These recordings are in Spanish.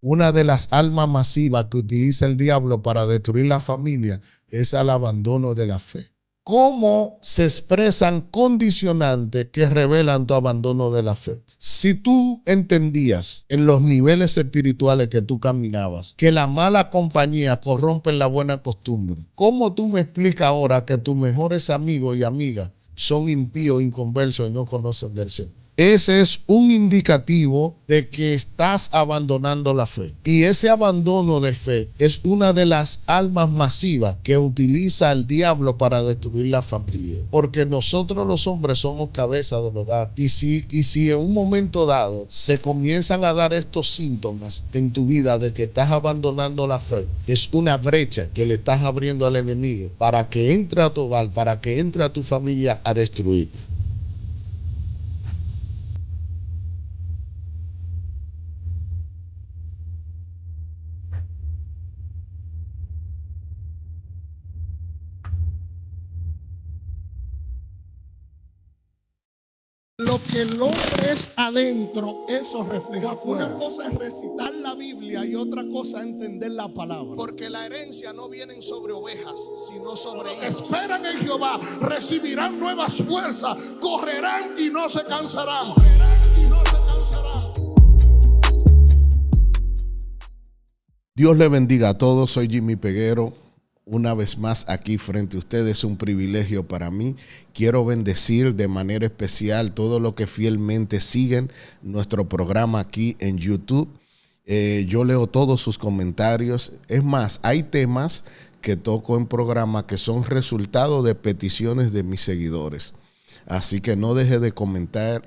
Una de las armas masivas que utiliza el diablo para destruir la familia es el abandono de la fe. ¿Cómo se expresan condicionantes que revelan tu abandono de la fe? Si tú entendías en los niveles espirituales que tú caminabas que la mala compañía corrompe la buena costumbre, ¿cómo tú me explicas ahora que tus mejores amigos y amigas son impíos, inconversos y no conocen del Señor? Ese es un indicativo de que estás abandonando la fe. Y ese abandono de fe es una de las armas masivas que utiliza el diablo para destruir la familia. Porque nosotros los hombres somos cabeza del hogar. Y si en un momento dado se comienzan a dar estos síntomas en tu vida de que estás abandonando la fe, es una brecha que le estás abriendo al enemigo para que entre a tu hogar, para que entre a tu familia a destruir. Lo que el hombre es adentro, eso refleja afuera. Una cosa es recitar la Biblia y otra cosa es entender la palabra. Porque la herencia no viene sobre ovejas, sino sobre hijos. Esperan en Jehová, recibirán nuevas fuerzas, correrán y no se cansarán. Dios le bendiga a todos, soy Jimmy Peguero. Una vez más aquí frente a ustedes, es un privilegio para mí. Quiero bendecir de manera especial todo lo que fielmente siguen nuestro programa aquí en YouTube. Yo leo todos sus comentarios. Es más, hay temas que toco en programa que son resultado de peticiones de mis seguidores. Así que no deje de comentar,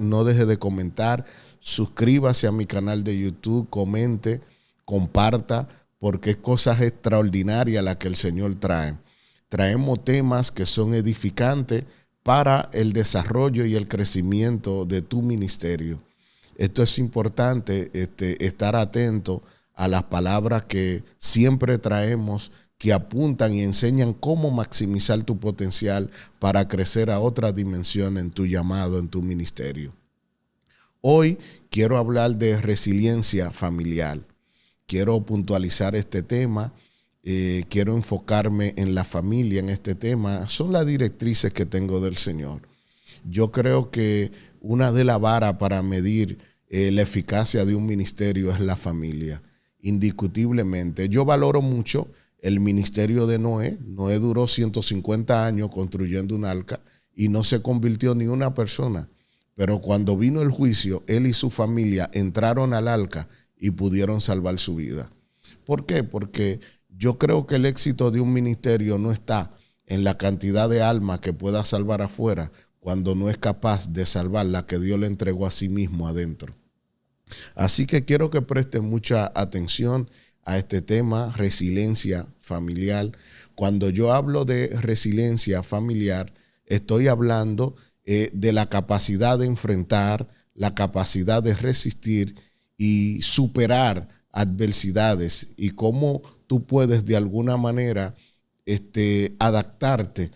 suscríbase a mi canal de YouTube, comente, comparta, porque es cosas extraordinarias las que el Señor trae. Traemos temas que son edificantes para el desarrollo y el crecimiento de tu ministerio. Esto es importante, estar atento a las palabras que siempre traemos, que apuntan y enseñan cómo maximizar tu potencial para crecer a otra dimensión en tu llamado, en tu ministerio. Hoy quiero hablar de resiliencia familiar. Quiero puntualizar este tema, quiero enfocarme en la familia en este tema. Son las directrices que tengo del Señor. Yo creo que una de las varas para medir la eficacia de un ministerio es la familia, indiscutiblemente. Yo valoro mucho el ministerio de Noé. Noé duró 150 años construyendo un arca y no se convirtió ni una persona. Pero cuando vino el juicio, él y su familia entraron al arca y pudieron salvar su vida. ¿Por qué? Porque yo creo que el éxito de un ministerio no está en la cantidad de almas que pueda salvar afuera cuando no es capaz de salvar la que Dios le entregó a sí mismo adentro. Así que quiero que presten mucha atención a este tema, resiliencia familiar. Cuando yo hablo de resiliencia familiar, estoy hablando de la capacidad de enfrentar, la capacidad de resistir y superar adversidades y cómo tú puedes de alguna manera adaptarte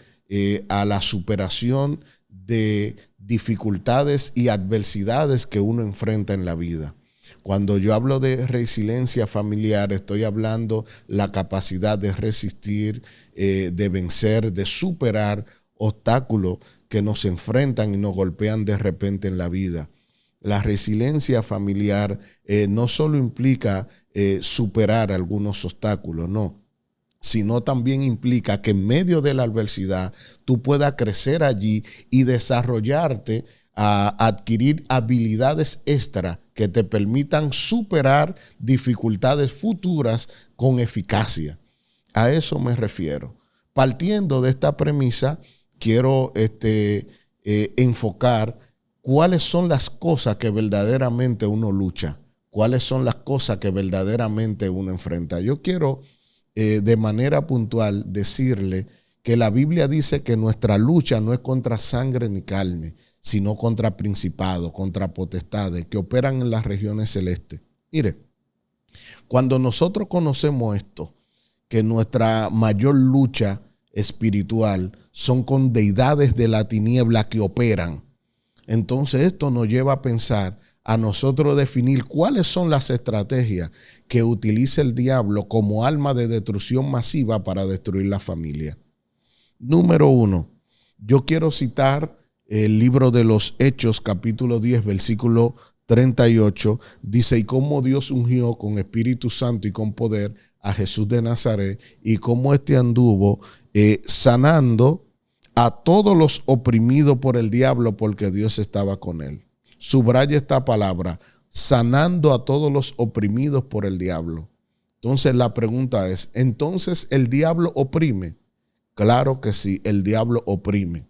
a la superación de dificultades y adversidades que uno enfrenta en la vida. Cuando yo hablo de resiliencia familiar, estoy hablando la capacidad de resistir, de vencer, de superar obstáculos que nos enfrentan y nos golpean de repente en la vida. La resiliencia familiar no solo implica superar algunos obstáculos, no, sino también implica que en medio de la adversidad tú puedas crecer allí y desarrollarte a adquirir habilidades extra que te permitan superar dificultades futuras con eficacia. A eso me refiero. Partiendo de esta premisa, quiero enfocar cuáles son las cosas que verdaderamente uno lucha, cuáles son las cosas que verdaderamente uno enfrenta. Yo quiero de manera puntual decirle que la Biblia dice que nuestra lucha no es contra sangre ni carne, sino contra principados, contra potestades que operan en las regiones celestes. Mire, cuando nosotros conocemos esto, que nuestra mayor lucha espiritual son con deidades de la tiniebla que operan, entonces esto nos lleva a pensar a nosotros definir cuáles son las estrategias que utiliza el diablo como arma de destrucción masiva para destruir la familia. Número 1, yo quiero citar el libro de los Hechos, capítulo 10, versículo 38, dice, y cómo Dios ungió con Espíritu Santo y con poder a Jesús de Nazaret, y cómo éste anduvo sanando a todos los oprimidos por el diablo, porque Dios estaba con él. Subraya esta palabra, sanando a todos los oprimidos por el diablo. Entonces la pregunta es, ¿entonces el diablo oprime? Claro que sí, el diablo oprime.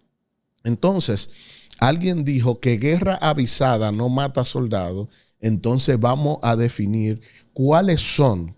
Entonces, alguien dijo que guerra avisada no mata soldados. Entonces vamos a definir cuáles son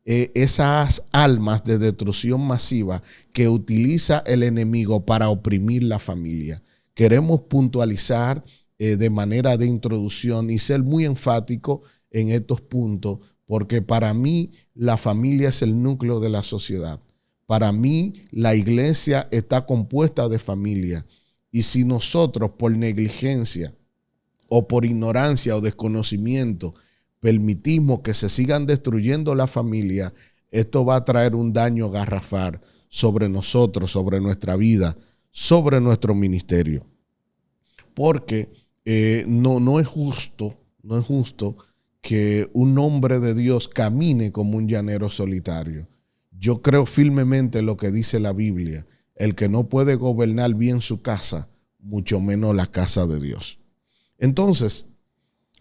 esas armas de destrucción masiva que utiliza el enemigo para oprimir la familia. Queremos puntualizar de manera de introducción y ser muy enfático en estos puntos, porque para mí la familia es el núcleo de la sociedad. Para mí la iglesia está compuesta de familia. Y si nosotros por negligencia o por ignorancia o desconocimiento permitimos que se sigan destruyendo la familia, esto va a traer un daño garrafal sobre nosotros, sobre nuestra vida, sobre nuestro ministerio. Porque no es justo que un hombre de Dios camine como un llanero solitario. Yo creo firmemente en lo que dice la Biblia. El que no puede gobernar bien su casa, mucho menos la casa de Dios. Entonces,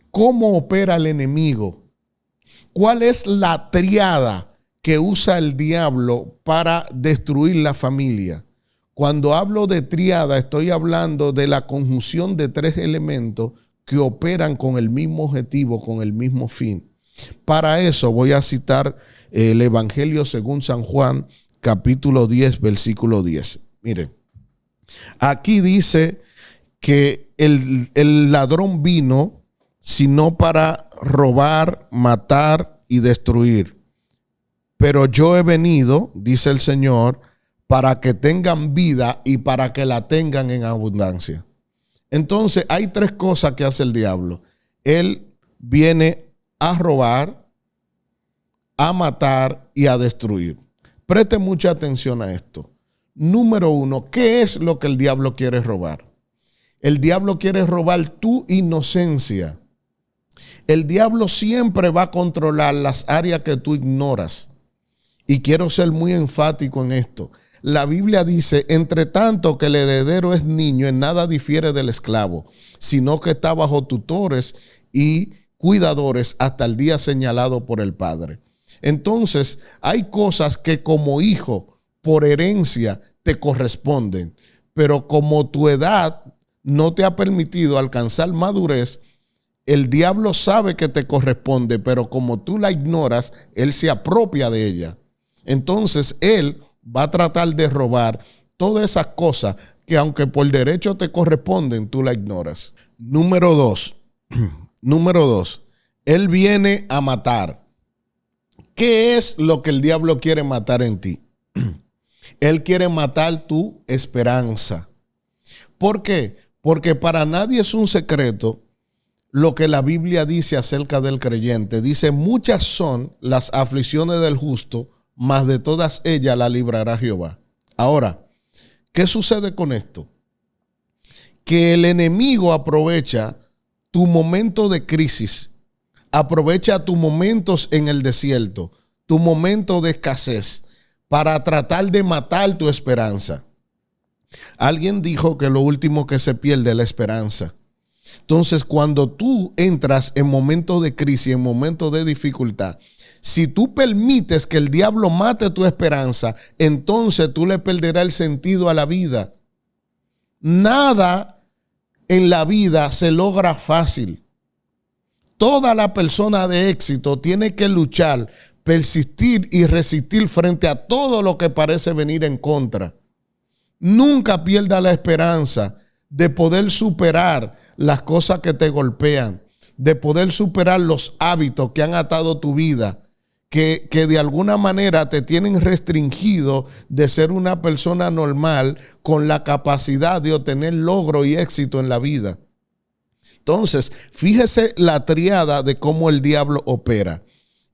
¿cómo opera el enemigo? ¿Cuál es la triada que usa el diablo para destruir la familia? Cuando hablo de triada, estoy hablando de la conjunción de 3 elementos que operan con el mismo objetivo, con el mismo fin. Para eso voy a citar el Evangelio según San Juan, capítulo 10, versículo 10. Miren, aquí dice que el ladrón vino sino para robar, matar y destruir. Pero yo he venido, dice el Señor, para que tengan vida y para que la tengan en abundancia. Entonces hay 3 cosas que hace el diablo. Él viene a robar, a matar y a destruir. Preste mucha atención a esto. Número 1, ¿qué es lo que el diablo quiere robar? El diablo quiere robar tu inocencia. El diablo siempre va a controlar las áreas que tú ignoras. Y quiero ser muy enfático en esto. La Biblia dice, entre tanto que el heredero es niño, en nada difiere del esclavo, sino que está bajo tutores y cuidadores hasta el día señalado por el padre. Entonces, hay cosas que como hijo, por herencia, te corresponden, pero como tu edad no te ha permitido alcanzar madurez, el diablo sabe que te corresponde, pero como tú la ignoras, él se apropia de ella. Entonces, él va a tratar de robar todas esas cosas que aunque por derecho te corresponden, tú la ignoras. Número 2, él viene a matar. ¿Qué es lo que el diablo quiere matar en ti? Él quiere matar tu esperanza. ¿Por qué? Porque para nadie es un secreto lo que la Biblia dice acerca del creyente. Dice, muchas son las aflicciones del justo, mas de todas ellas la librará Jehová. Ahora, ¿qué sucede con esto? Que el enemigo aprovecha tu momento de crisis, aprovecha tus momentos en el desierto, tu momento de escasez, para tratar de matar tu esperanza. Alguien dijo que lo último que se pierde es la esperanza. Entonces, cuando tú entras en momentos de crisis, en momentos de dificultad, si tú permites que el diablo mate tu esperanza, entonces tú le perderás el sentido a la vida. Nada en la vida se logra fácil. Toda la persona de éxito tiene que luchar, persistir y resistir frente a todo lo que parece venir en contra. Nunca pierda la esperanza de poder superar las cosas que te golpean, de poder superar los hábitos que han atado tu vida, que de alguna manera te tienen restringido de ser una persona normal con la capacidad de obtener logro y éxito en la vida. Entonces, fíjese la triada de cómo el diablo opera.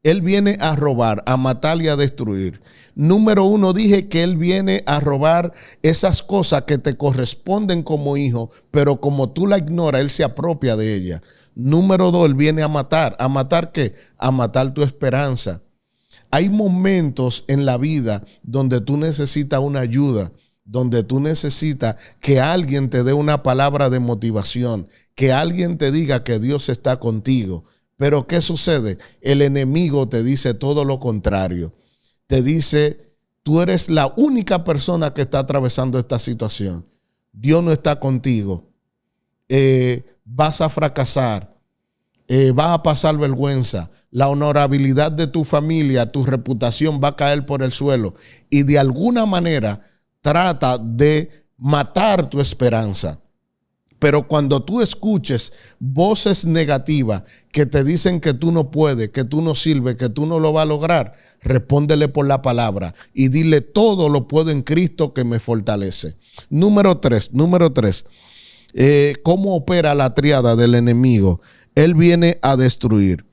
Él viene a robar, a matar y a destruir. Número 1, dije que él viene a robar esas cosas que te corresponden como hijo, pero como tú la ignoras, él se apropia de ella. Número 2, él viene a matar. ¿A matar qué? A matar tu esperanza. Hay momentos en la vida donde tú necesitas una ayuda, donde tú necesitas que alguien te dé una palabra de motivación, que alguien te diga que Dios está contigo. Pero ¿qué sucede? El enemigo te dice todo lo contrario. Te dice, tú eres la única persona que está atravesando esta situación. Dios no está contigo. Vas a fracasar. Vas a pasar vergüenza. La honorabilidad de tu familia, tu reputación va a caer por el suelo. Y de alguna manera trata de matar tu esperanza. Pero cuando tú escuches voces negativas que te dicen que tú no puedes, que tú no sirves, que tú no lo vas a lograr, respóndele por la palabra y dile: todo lo puedo en Cristo que me fortalece. Número 3. ¿Cómo opera la triada del enemigo? Él viene a destruir.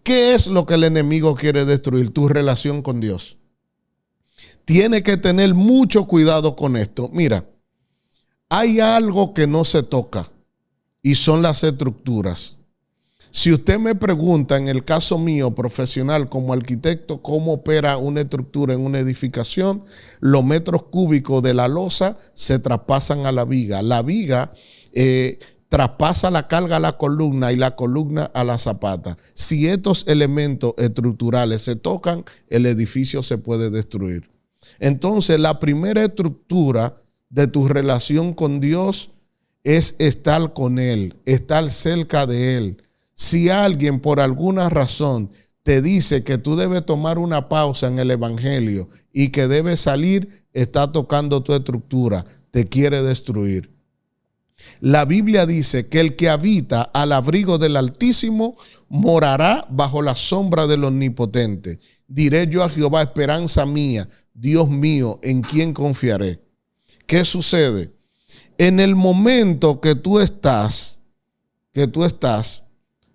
¿Qué es lo que el enemigo quiere destruir? Tu relación con Dios. Tiene que tener mucho cuidado con esto. Mira, hay algo que no se toca y son las estructuras. Si usted me pregunta, en el caso mío profesional como arquitecto, cómo opera una estructura en una edificación, los metros cúbicos de la losa se traspasan a la viga. La viga traspasa la carga a la columna y la columna a la zapata. Si estos elementos estructurales se tocan, el edificio se puede destruir. Entonces, la primera estructura de tu relación con Dios es estar con Él, estar cerca de Él. Si alguien por alguna razón te dice que tú debes tomar una pausa en el evangelio y que debes salir, está tocando tu estructura, te quiere destruir. La Biblia dice que el que habita al abrigo del Altísimo morará bajo la sombra del Omnipotente. Diré yo a Jehová, esperanza mía, Dios mío, en quien confiaré. ¿Qué sucede? En el momento que tú estás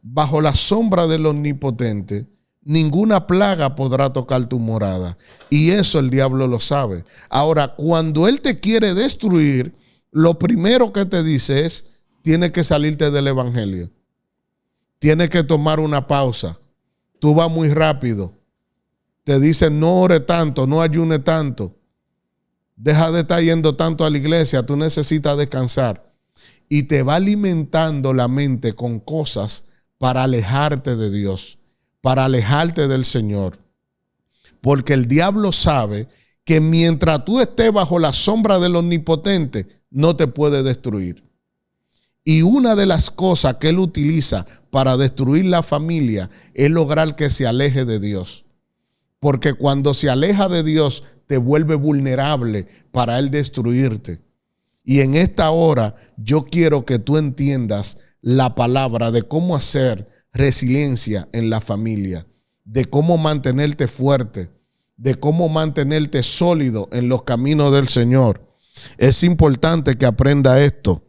bajo la sombra del Omnipotente, ninguna plaga podrá tocar tu morada. Y eso el diablo lo sabe. Ahora, cuando él te quiere destruir, lo primero que te dice es: tienes que salirte del evangelio. Tienes que tomar una pausa. Tú vas muy rápido. Te dice: no ore tanto, no ayune tanto. Deja de estar yendo tanto a la iglesia, tú necesitas descansar. Y te va alimentando la mente con cosas para alejarte de Dios, para alejarte del Señor. Porque el diablo sabe que mientras tú estés bajo la sombra del Omnipotente, no te puede destruir. Y una de las cosas que él utiliza para destruir la familia es lograr que se aleje de Dios. Porque cuando se aleja de Dios, te vuelve vulnerable para él destruirte. Y en esta hora yo quiero que tú entiendas la palabra de cómo hacer resiliencia en la familia, de cómo mantenerte fuerte, de cómo mantenerte sólido en los caminos del Señor. Es importante que aprenda esto.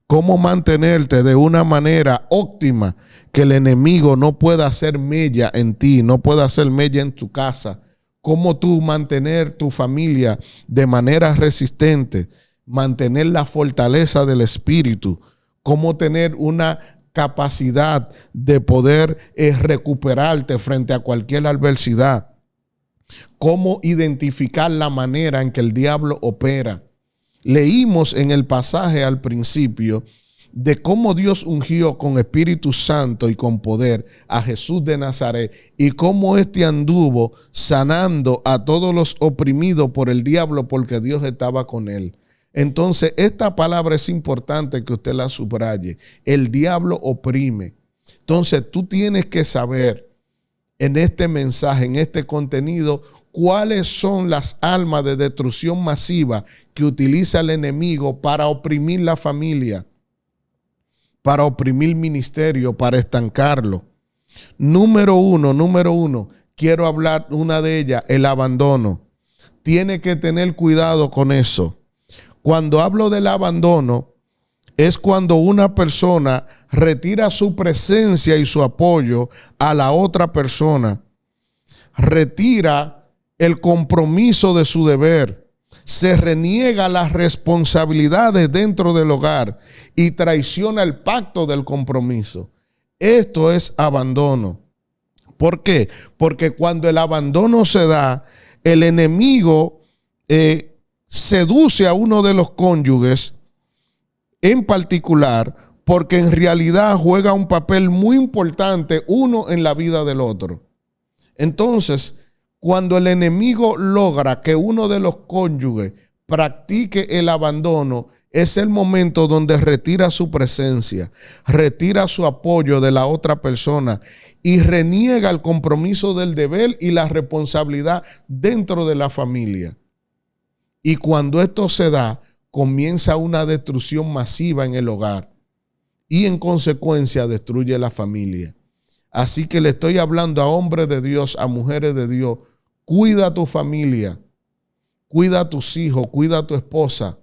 Cómo mantenerte de una manera óptima, que el enemigo no pueda hacer mella en ti, no pueda hacer mella en tu casa. Cómo tú mantener tu familia de manera resistente, mantener la fortaleza del espíritu, cómo tener una capacidad de poder recuperarte frente a cualquier adversidad. Cómo identificar la manera en que el diablo opera. Leímos en el pasaje al principio de cómo Dios ungió con Espíritu Santo y con poder a Jesús de Nazaret y cómo éste anduvo sanando a todos los oprimidos por el diablo porque Dios estaba con él. Entonces, esta palabra es importante que usted la subraye. El diablo oprime. Entonces, tú tienes que saber en este mensaje, en este contenido, cuáles son las armas de destrucción masiva que utiliza el enemigo para oprimir la familia, para oprimir el ministerio, para estancarlo. Número uno, quiero hablar una de ellas, el abandono. Tiene que tener cuidado con eso. Cuando hablo del abandono, es cuando una persona retira su presencia y su apoyo a la otra persona, retira el compromiso de su deber, se reniega las responsabilidades dentro del hogar y traiciona el pacto del compromiso. Esto es abandono. ¿Por qué? Porque cuando el abandono se da, el enemigo seduce a uno de los cónyuges en particular, porque en realidad juega un papel muy importante uno en la vida del otro. Entonces, cuando el enemigo logra que uno de los cónyuges practique el abandono, es el momento donde retira su presencia, retira su apoyo de la otra persona y reniega el compromiso del deber y la responsabilidad dentro de la familia. Y cuando esto se da, comienza una destrucción masiva en el hogar y en consecuencia destruye la familia. Así que le estoy hablando a hombres de Dios, a mujeres de Dios. Cuida a tu familia, cuida a tus hijos, cuida a tu esposa,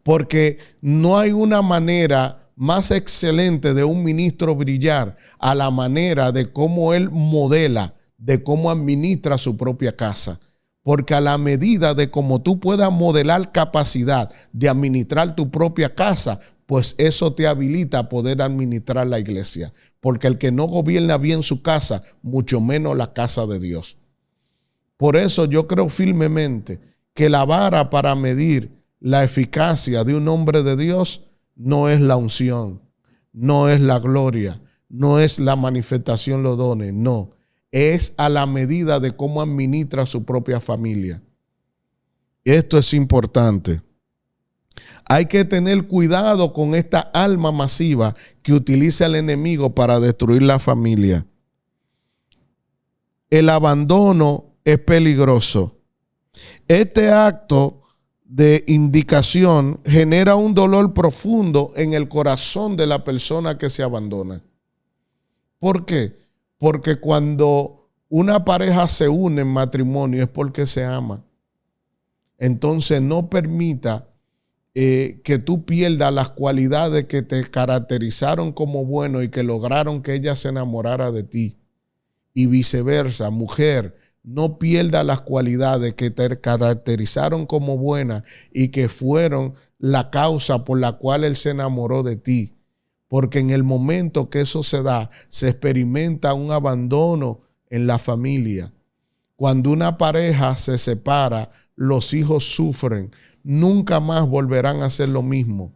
porque no hay una manera más excelente de un ministro brillar a la manera de cómo él modela, de cómo administra su propia casa. Porque a la medida de cómo tú puedas modelar capacidad de administrar tu propia casa, pues eso te habilita a poder administrar la iglesia. Porque el que no gobierna bien su casa, mucho menos la casa de Dios. Por eso yo creo firmemente que la vara para medir la eficacia de un hombre de Dios no es la unción, no es la gloria, no es la manifestación, los dones, no. Es a la medida de cómo administra su propia familia. Esto es importante. Hay que tener cuidado con esta alma masiva que utiliza el enemigo para destruir la familia. El abandono es peligroso. Este acto de indicación genera un dolor profundo en el corazón de la persona que se abandona. ¿Por qué? Porque cuando una pareja se une en matrimonio es porque se ama. Entonces no permita que tú pierdas las cualidades que te caracterizaron como bueno y que lograron que ella se enamorara de ti. Y viceversa, mujer, no pierda las cualidades que te caracterizaron como buenas y que fueron la causa por la cual él se enamoró de ti. Porque en el momento que eso se da, se experimenta un abandono en la familia. Cuando una pareja se separa, los hijos sufren. Nunca más volverán a hacer lo mismo.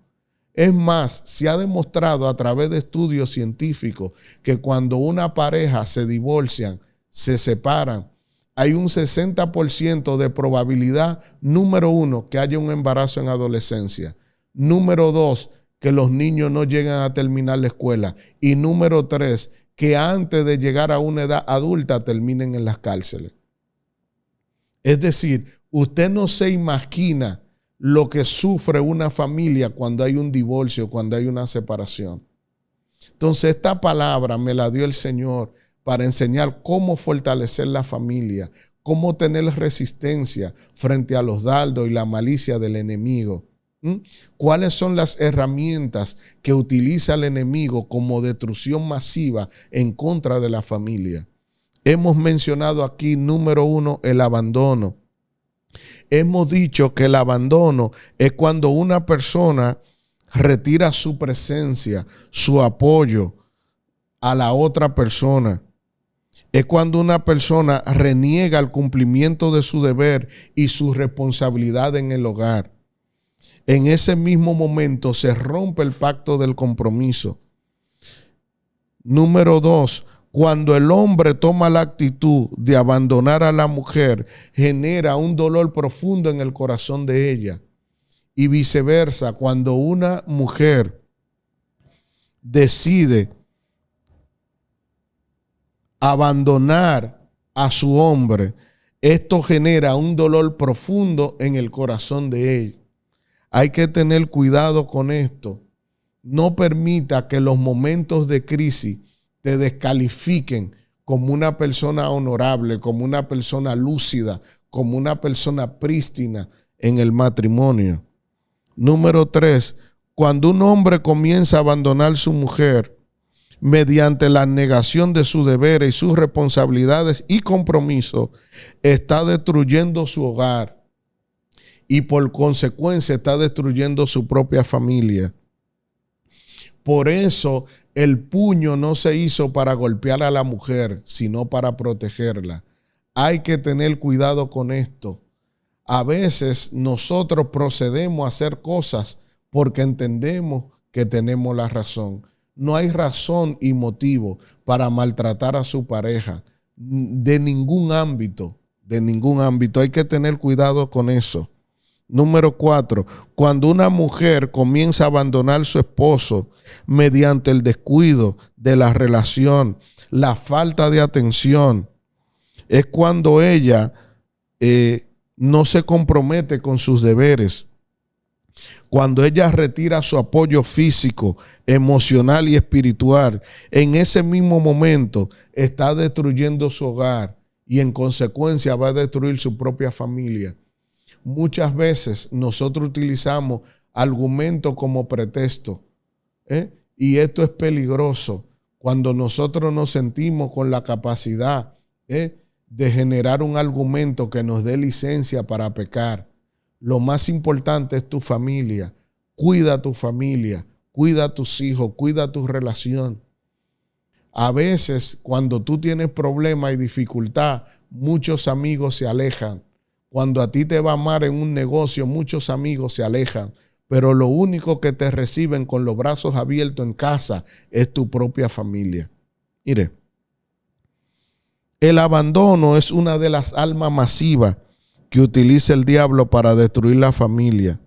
Es más, se ha demostrado a través de estudios científicos que cuando una pareja se divorcian, se separan, hay un 60% de probabilidad, número uno, que haya un embarazo en adolescencia. Número dos, que los niños no lleguen a terminar la escuela. Y número tres, que antes de llegar a una edad adulta terminen en las cárceles. Es decir, usted no se imagina lo que sufre una familia cuando hay un divorcio, cuando hay una separación. Entonces, esta palabra me la dio el Señor para enseñar cómo fortalecer la familia, cómo tener resistencia frente a los dardos y la malicia del enemigo. ¿Cuáles son las herramientas que utiliza el enemigo como destrucción masiva en contra de la familia? Hemos mencionado aquí, número uno, el abandono. Hemos dicho que el abandono es cuando una persona retira su presencia, su apoyo a la otra persona. Es cuando una persona reniega el cumplimiento de su deber y su responsabilidad en el hogar. En ese mismo momento se rompe el pacto del compromiso. Número dos, cuando el hombre toma la actitud de abandonar a la mujer, genera un dolor profundo en el corazón de ella. Y viceversa, cuando una mujer decide abandonar a su hombre, esto genera un dolor profundo en el corazón de ella. Hay que tener cuidado con esto. No permita que los momentos de crisis te descalifiquen como una persona honorable, como una persona lúcida, como una persona prístina en el matrimonio. Número tres, Cuando un hombre comienza a abandonar a su mujer mediante la negación de sus deberes y sus responsabilidades y compromisos, está destruyendo su hogar y por consecuencia está destruyendo su propia familia. Por eso el puño no se hizo para golpear a la mujer, sino para protegerla. Hay que tener cuidado con esto. A veces nosotros procedemos a hacer cosas porque entendemos que tenemos la razón. No hay razón y motivo para maltratar a su pareja de ningún ámbito, de ningún ámbito. Hay que tener cuidado con eso. Número 4, cuando una mujer comienza a abandonar a su esposo mediante el descuido de la relación, la falta de atención, es cuando ella no se compromete con sus deberes. Cuando ella retira su apoyo físico, emocional y espiritual, en ese mismo momento está destruyendo su hogar y en consecuencia va a destruir su propia familia. Muchas veces nosotros utilizamos argumentos como pretexto, y esto es peligroso cuando nosotros nos sentimos con la capacidad de generar un argumento que nos dé licencia para pecar. Lo más importante es tu familia. Cuida a tu familia, cuida a tus hijos, cuida tu relación. A veces, cuando tú tienes problemas y dificultad, muchos amigos se alejan. Cuando a ti te va mal en un negocio, muchos amigos se alejan. Pero lo único que te reciben con los brazos abiertos en casa es tu propia familia. Mire, el abandono es una de las armas masivas que utiliza el diablo para destruir la familia.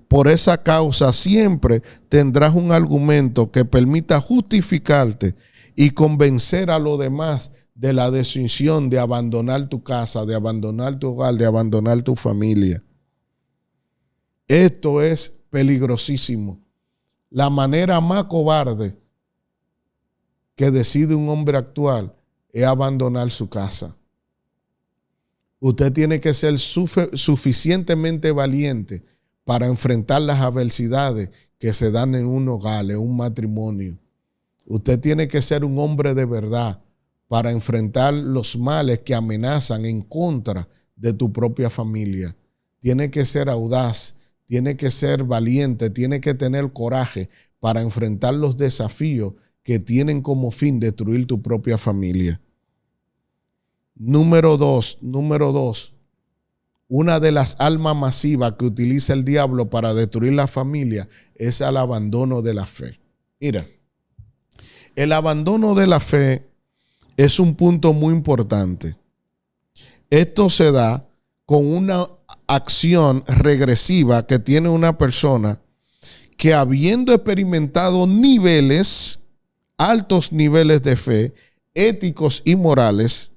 Por esa causa siempre tendrás un argumento que permita justificarte y convencer a los demás de la decisión de abandonar tu casa, de abandonar tu hogar, de abandonar tu familia. Esto es peligrosísimo. La manera más cobarde que decide un hombre actual es abandonar su casa. Usted tiene que ser suficientemente valiente para enfrentar las adversidades que se dan en un hogar, en un matrimonio. Usted tiene que ser un hombre de verdad para enfrentar los males que amenazan en contra de tu propia familia. Tiene que ser audaz, tiene que ser valiente, tiene que tener coraje para enfrentar los desafíos que tienen como fin destruir tu propia familia. Número dos, una de las armas masivas que utiliza el diablo para destruir la familia es el abandono de la fe. Mira, el abandono de la fe es un punto muy importante. Esto se da con una acción regresiva que tiene una persona que, habiendo experimentado altos niveles de fe, éticos y morales,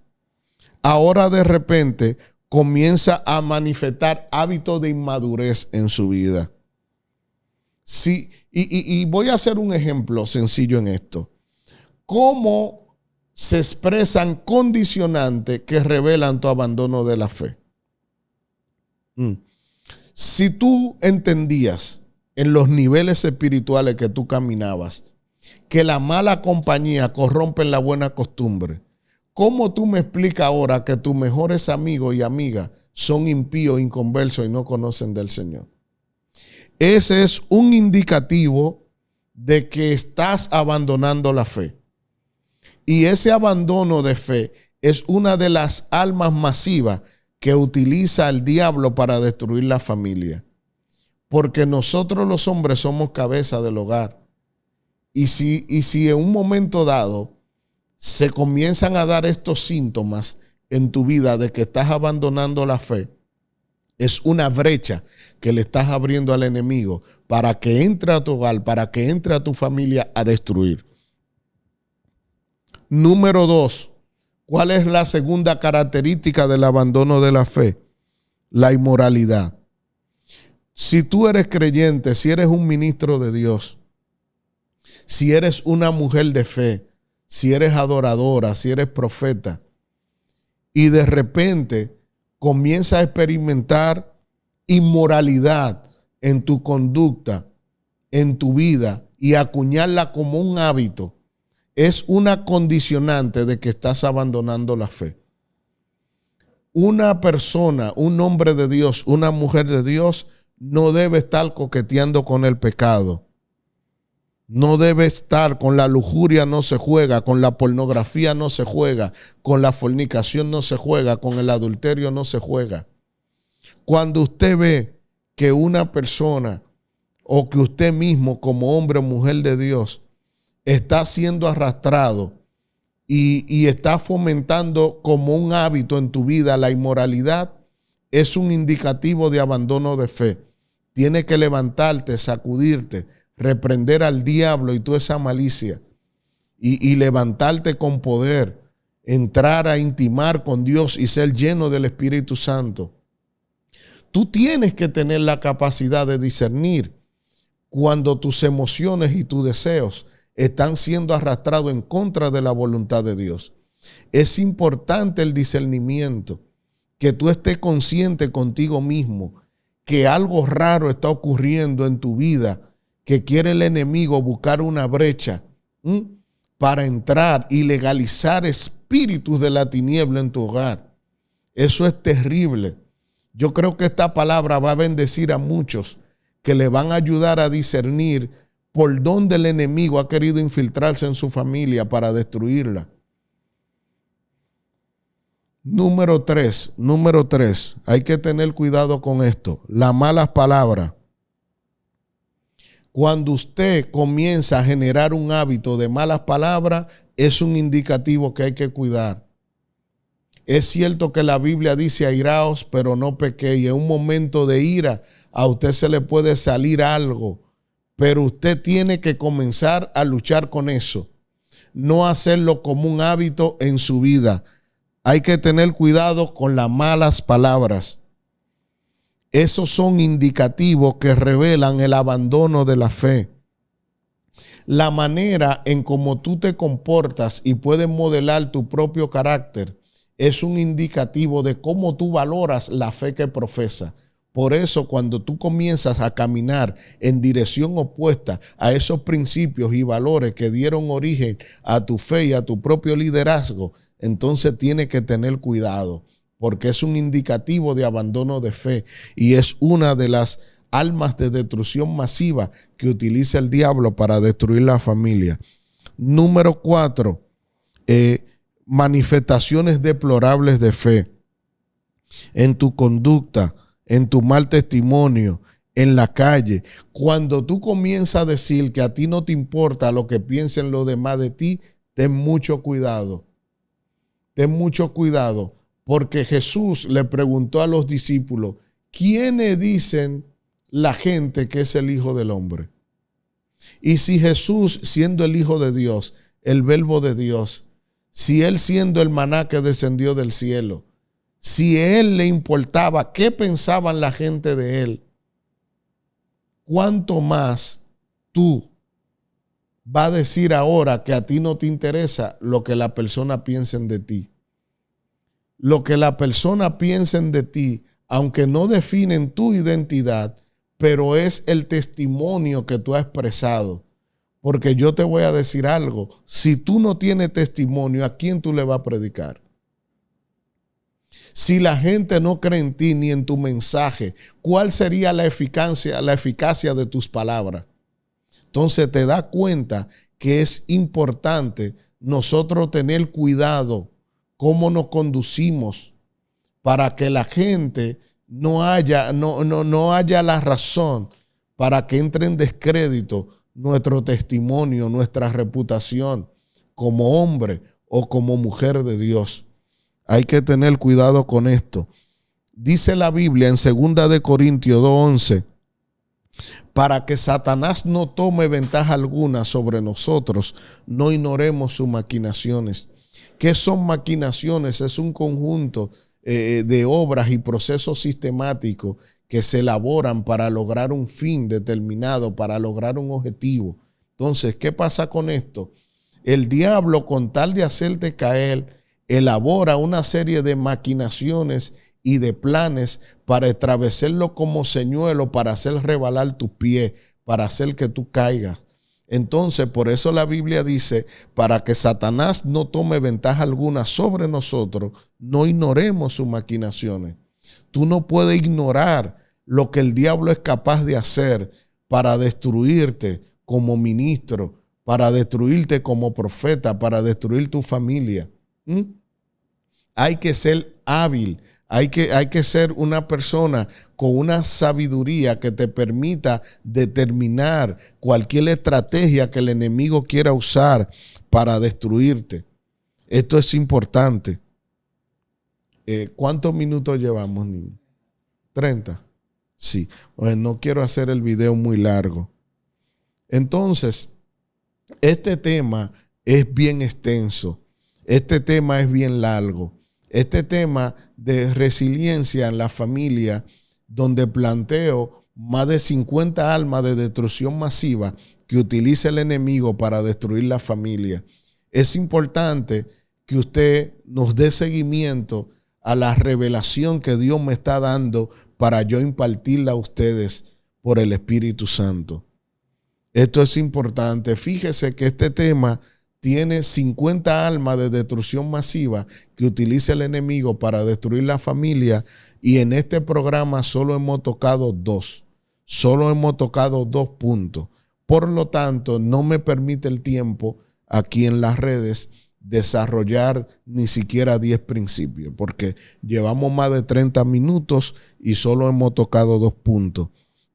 ahora de repente comienza a manifestar hábitos de inmadurez en su vida. Sí, y voy a hacer un ejemplo sencillo en esto. ¿Cómo se expresan condicionantes que revelan tu abandono de la fe? Si tú entendías en los niveles espirituales que tú caminabas que la mala compañía corrompe la buena costumbre, ¿cómo tú me explicas ahora que tus mejores amigos y amigas son impíos, inconversos y no conocen del Señor? Ese es un indicativo de que estás abandonando la fe. Y ese abandono de fe es una de las armas masivas que utiliza el diablo para destruir la familia. Porque nosotros los hombres somos cabeza del hogar. Y si en un momento dado se comienzan a dar estos síntomas en tu vida de que estás abandonando la fe, es una brecha que le estás abriendo al enemigo para que entre a tu hogar, para que entre a tu familia a destruir. Número 2, ¿cuál es la segunda característica del abandono de la fe? La inmoralidad. Si tú eres creyente, si eres un ministro de Dios, si eres una mujer de fe, si eres adoradora, si eres profeta, y de repente comienzas a experimentar inmoralidad en tu conducta, en tu vida y acuñarla como un hábito es una condicionante de que estás abandonando la fe. Una persona, un hombre de Dios, una mujer de Dios no debe estar coqueteando con el pecado. No debe estar con la lujuria, no se juega, con la pornografía no se juega, con la fornicación no se juega, con el adulterio no se juega. Cuando usted ve que una persona o que usted mismo como hombre o mujer de Dios está siendo arrastrado y está fomentando como un hábito en tu vida la inmoralidad, es un indicativo de abandono de fe. Tienes que levantarte, sacudirte, reprender al diablo y toda esa malicia y levantarte con poder, entrar a intimar con Dios y ser lleno del Espíritu Santo. Tú tienes que tener la capacidad de discernir cuando tus emociones y tus deseos están siendo arrastrados en contra de la voluntad de Dios. Es importante el discernimiento, que tú estés consciente contigo mismo que algo raro está ocurriendo en tu vida, que quiere el enemigo buscar una brecha para entrar y legalizar espíritus de la tiniebla en tu hogar. Eso es terrible. Yo creo que esta palabra va a bendecir a muchos que le van a ayudar a discernir por dónde el enemigo ha querido infiltrarse en su familia para destruirla. Número tres, hay que tener cuidado con esto, las malas palabras. Cuando usted comienza a generar un hábito de malas palabras, es un indicativo que hay que cuidar. Es cierto que la Biblia dice airaos, pero no pequéis. En un momento de ira a usted se le puede salir algo, pero usted tiene que comenzar a luchar con eso. No hacerlo como un hábito en su vida. Hay que tener cuidado con las malas palabras. Esos son indicativos que revelan el abandono de la fe. La manera en cómo tú te comportas y puedes modelar tu propio carácter es un indicativo de cómo tú valoras la fe que profesas. Por eso, cuando tú comienzas a caminar en dirección opuesta a esos principios y valores que dieron origen a tu fe y a tu propio liderazgo, entonces tienes que tener cuidado, porque es un indicativo de abandono de fe y es una de las armas de destrucción masiva que utiliza el diablo para destruir la familia. Número 4, manifestaciones deplorables de fe en tu conducta, en tu mal testimonio, en la calle. Cuando tú comienzas a decir que a ti no te importa lo que piensen los demás de ti, ten mucho cuidado. Ten mucho cuidado, porque Jesús le preguntó a los discípulos, ¿quiénes dicen la gente que es el Hijo del Hombre? Y si Jesús, siendo el Hijo de Dios, el Verbo de Dios, si él siendo el maná que descendió del cielo, si a él le importaba qué pensaban la gente de él, ¿cuánto más tú vas a decir ahora que a ti no te interesa lo que la persona piensen de ti? Lo que la persona piensen de ti, aunque no definen tu identidad, pero es el testimonio que tú has expresado. Porque yo te voy a decir algo, si tú no tienes testimonio, ¿a quién tú le vas a predicar? Si la gente no cree en ti ni en tu mensaje, ¿cuál sería la eficacia de tus palabras? Entonces te das cuenta que es importante nosotros tener cuidado cómo nos conducimos para que la gente no haya la razón para que entre en descrédito nuestro testimonio, nuestra reputación como hombre o como mujer de Dios. Hay que tener cuidado con esto. Dice la Biblia en 2 de Corintios 2:11, para que Satanás no tome ventaja alguna sobre nosotros, no ignoremos sus maquinaciones. ¿Qué son maquinaciones? Es un conjunto de obras y procesos sistemáticos que se elaboran para lograr un fin determinado, para lograr un objetivo. Entonces, ¿qué pasa con esto? El diablo, con tal de hacerte caer, elabora una serie de maquinaciones y de planes para establecerlo como señuelo, para hacer rebalar tus pies, para hacer que tú caigas. Entonces, por eso la Biblia dice, para que Satanás no tome ventaja alguna sobre nosotros, no ignoremos sus maquinaciones. Tú no puedes ignorar lo que el diablo es capaz de hacer para destruirte como ministro, para destruirte como profeta, para destruir tu familia. Hay que ser hábil, hay que ser una persona con una sabiduría que te permita determinar cualquier estrategia que el enemigo quiera usar para destruirte. Esto es importante. ¿Cuántos minutos llevamos, niño? 30. Sí. Pues no quiero hacer el video muy largo. Entonces, este tema es bien extenso. Este tema es bien largo. Este tema de resiliencia en la familia, donde planteo más de 50 armas de destrucción masiva que utiliza el enemigo para destruir la familia. Es importante que usted nos dé seguimiento a la revelación que Dios me está dando para yo impartirla a ustedes por el Espíritu Santo. Esto es importante. Fíjese que este tema tiene 50 armas de destrucción masiva que utiliza el enemigo para destruir la familia, y en este programa solo hemos tocado 2. Solo hemos tocado 2 puntos. Por lo tanto, no me permite el tiempo aquí en las redes desarrollar ni siquiera 10 principios, porque llevamos más de 30 minutos y solo hemos tocado 2 puntos.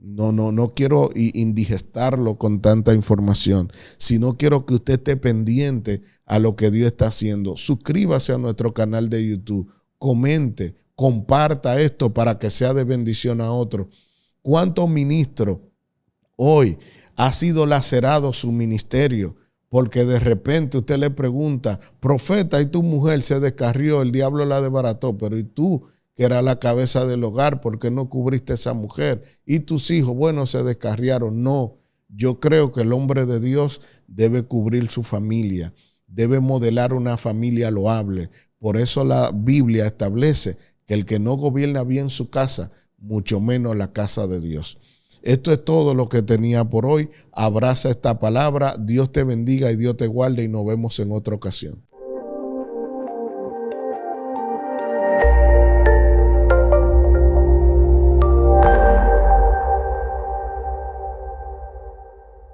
No quiero indigestarlo con tanta información, sino quiero que usted esté pendiente a lo que Dios está haciendo. Suscríbase a nuestro canal de YouTube, comente, comparta esto para que sea de bendición a otros. ¿Cuántos ministros hoy ha sido lacerado su ministerio? Porque de repente usted le pregunta, profeta, y tu mujer se descarrió, el diablo la desbarató, pero ¿y tú, que era la cabeza del hogar, por qué no cubriste a esa mujer? Y tus hijos, bueno, se descarriaron. No, yo creo que el hombre de Dios debe cubrir su familia, debe modelar una familia loable. Por eso la Biblia establece que el que no gobierna bien su casa, mucho menos la casa de Dios. Esto es todo lo que tenía por hoy. Abraza esta palabra. Dios te bendiga y Dios te guarde, y nos vemos en otra ocasión.